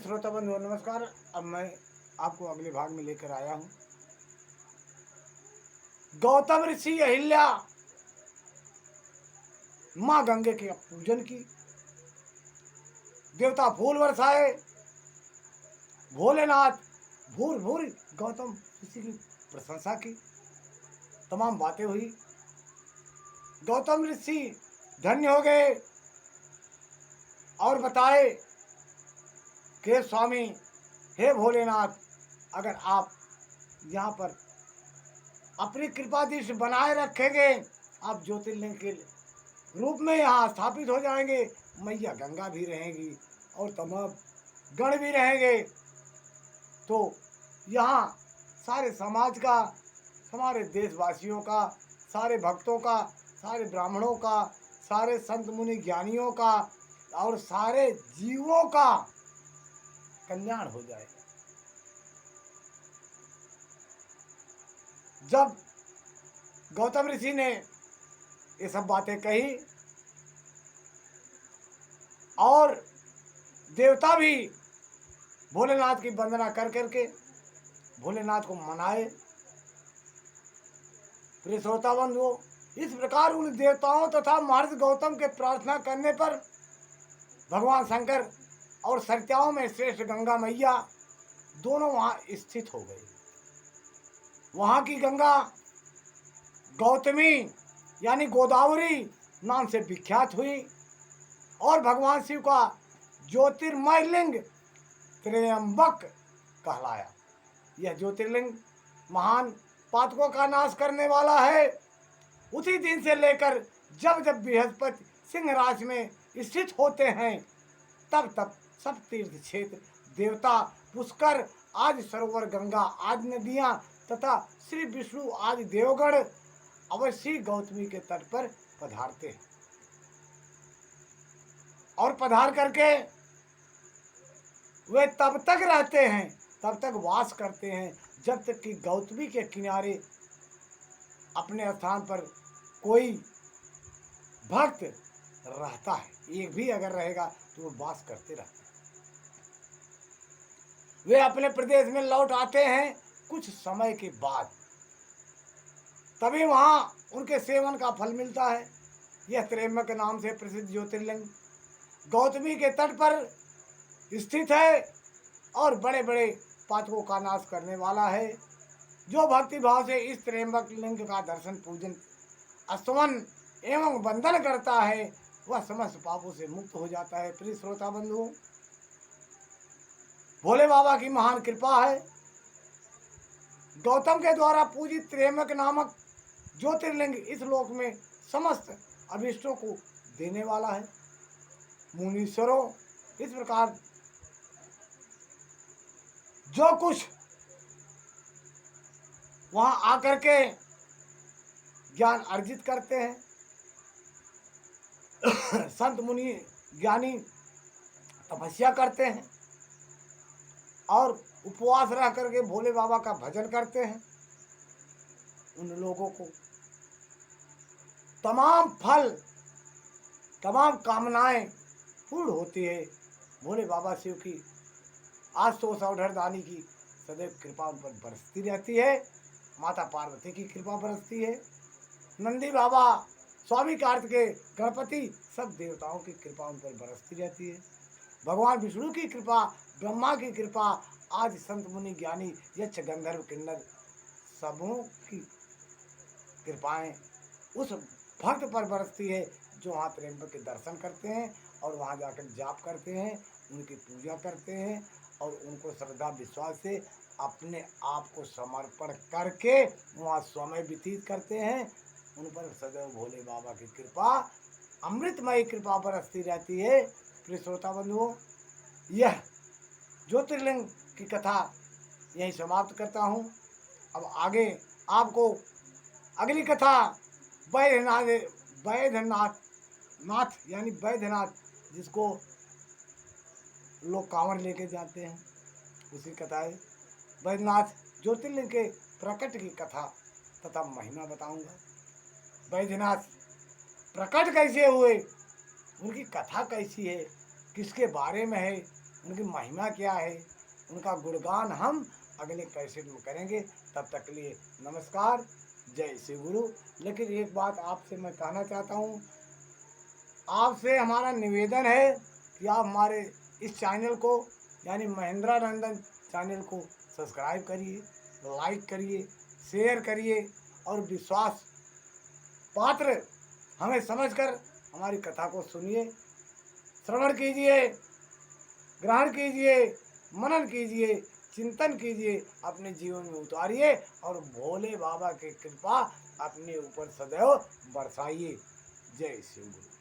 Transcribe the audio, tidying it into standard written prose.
श्रोता बंधु नमस्कार। अब मैं आपको अगले भाग में लेकर आया हूँ। गौतम ऋषि अहिल्या माँ गंगे के पूजन की, देवता फूल बरसाए, भोलेनाथ भूर भूर गौतम ऋषि की प्रशंसा की, तमाम बातें हुई। गौतम ऋषि धन्य हो गए और बताए कि स्वामी, हे भोलेनाथ, अगर आप यहाँ पर अपनी कृपा दृष्टि बनाए रखेंगे, आप ज्योतिर्लिंग के रूप में यहाँ स्थापित हो जाएंगे। मैया गंगा भी रहेंगी और तमाम गण भी रहेंगे, तो यहाँ सारे समाज का, हमारे देशवासियों का, सारे भक्तों का, सारे ब्राह्मणों का, सारे संत मुनि ज्ञानियों का और सारे जीवों का कल्याण हो जाएगा। जब गौतम ऋषि ने ये सब बातें कही और देवता भी भोलेनाथ की वंदना कर करके भोलेनाथ को मनाए। प्रिय श्रोता बंधुओं, इस प्रकार उन देवताओं तथा महर्षि गौतम के प्रार्थना करने पर भगवान शंकर और सत्याओं में श्रेष्ठ गंगा मैया दोनों वहाँ स्थित हो गई। वहाँ की गंगा गौतमी यानी गोदावरी नाम से विख्यात हुई और भगवान शिव का ज्योतिर्मय लिंग त्र्यंबक कहलाया। यह ज्योतिर्लिंग महान पातकों का नाश करने वाला है। उसी दिन से लेकर जब जब बृहस्पति सिंह राशि में स्थित होते हैं, तब तब सब तीर्थ क्षेत्र, देवता, पुष्कर आदि सरोवर, गंगा आदि नदियाँ तथा श्री विष्णु आदि देवगण अवश्य गौतमी के तट पर पधारते हैं और पधार करके वे तब तक रहते हैं, तब तक वास करते हैं, जब तक कि गौतमी के किनारे अपने स्थान पर कोई भक्त रहता है। एक भी अगर रहेगा तो वो वास करते रहते हैं। वे अपने प्रदेश में लौट आते हैं कुछ समय के बाद, तभी वहाँ उनके सेवन का फल मिलता है। यह त्र्यंबक नाम से प्रसिद्ध ज्योतिर्लिंग गौतमी के तट पर स्थित है और बड़े बड़े पातकों का नाश करने वाला है। जो भक्ति भाव से इस त्र्यंबक लिंग का दर्शन, पूजन, स्तवन एवं वंदन करता है, वह समस्त पापों से मुक्त हो जाता है। प्रिय श्रोता बंधुओं, भोले बाबा की महान कृपा है। गौतम के द्वारा पूजित त्र्यंबक नामक ज्योतिर्लिंग इस लोक में समस्त अभिष्टों को देने वाला है। मुनीश्वरों, इस प्रकार जो कुछ वहां आकर के ज्ञान अर्जित करते हैं, संत मुनि ज्ञानी तपस्या करते हैं और उपवास रह करके भोले बाबा का भजन करते हैं, उन लोगों को तमाम फल, तमाम कामनाएं पूर्ण होती है। भोले बाबा शिव की आशुतोष अवधरदानी की सदैव कृपा उन पर बरसती रहती है। माता पार्वती की कृपा बरसती है। नंदी बाबा, स्वामी कार्तिकेय, गणपति, सब देवताओं की कृपा उन पर बरसती रहती है। भगवान विष्णु की कृपा, ब्रह्मा की कृपा, आज संत मुनि ज्ञानी, यक्ष गंधर्व किन्नर सबों की कृपाएं उस भक्त पर बरसती है जो वहाँ त्र्यंबक के दर्शन करते हैं और वहाँ जाकर जाप करते हैं, उनकी पूजा करते हैं और उनको श्रद्धा विश्वास से अपने आप को समर्पण करके वहाँ समय व्यतीत करते हैं। उन पर सदैव भोले बाबा की कृपा, अमृतमयी कृपा बरसती रहती है। प्रिय श्रोता बंधुओं, यह ज्योतिर्लिंग की कथा यहीं समाप्त करता हूँ। अब आगे आपको अगली कथा वैद्यनाथ यानी वैद्यनाथ, जिसको लोग कांवड़ लेके जाते हैं, उसी कथा है। वैद्यनाथ ज्योतिर्लिंग के प्रकट की कथा तथा महिमा बताऊंगा। वैद्यनाथ प्रकट कैसे हुए, उनकी कथा कैसी है, किसके बारे में है, उनकी महिमा क्या है, उनका गुणगान हम अगले कैसेट में करेंगे। तब तक के लिए नमस्कार, जय श्री गुरु। लेकिन एक बात आपसे मैं कहना चाहता हूँ, आपसे हमारा निवेदन है कि आप हमारे इस चैनल को यानी महेंद्रा नंदन चैनल को सब्सक्राइब करिए, लाइक करिए, शेयर करिए और विश्वास पात्र हमें समझकर हमारी कथा को सुनिए, श्रवण कीजिए, ग्रहण कीजिए, मनन कीजिए, चिंतन कीजिए, अपने जीवन में उतारिए और भोले बाबा की कृपा अपने ऊपर सदैव बरसाइए। जय शिव गुरु।